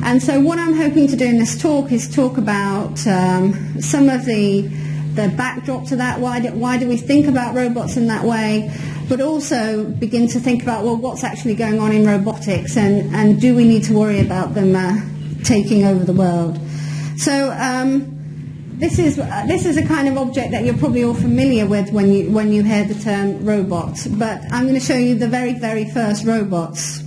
And so what I'm hoping to do in this talk is talk about some of the backdrop to that. Why do we think about robots in that way? But also begin to think about, well, what's actually going on in robotics, and do we need to worry about them taking over the world? So this is a kind of object that you're probably all familiar with when you hear the term robot. But I'm going to show you the very, very first robots.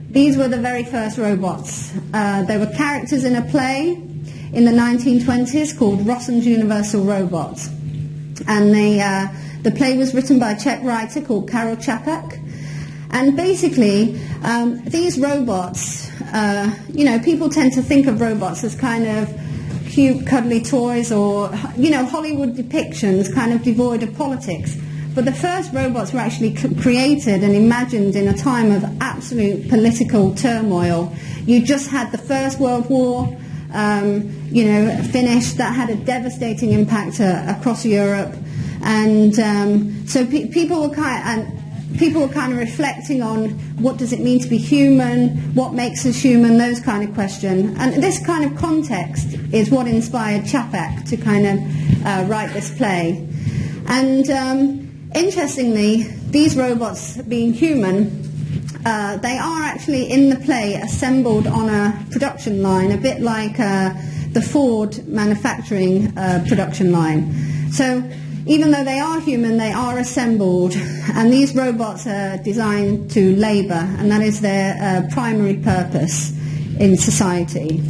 These were the very first robots. They were characters in a play in the 1920s called Rossum's Universal Robots. And the play was written by a Czech writer called Karel Čapek. And basically, these robots, people tend to think of robots as kind of cute, cuddly toys, or, Hollywood depictions kind of devoid of politics. But the first robots were actually created and imagined in a time of absolute political turmoil. You just had the First World War, finished. That had a devastating impact across Europe. And so people were kind of reflecting on what does it mean to be human, what makes us human, those kind of questions. And this kind of context is what inspired Čapek to kind of write this play. And interestingly, these robots, being human, they are actually in the play assembled on a production line, a bit like the Ford manufacturing production line. So even though they are human, they are assembled, and these robots are designed to labour, and that is their primary purpose in society.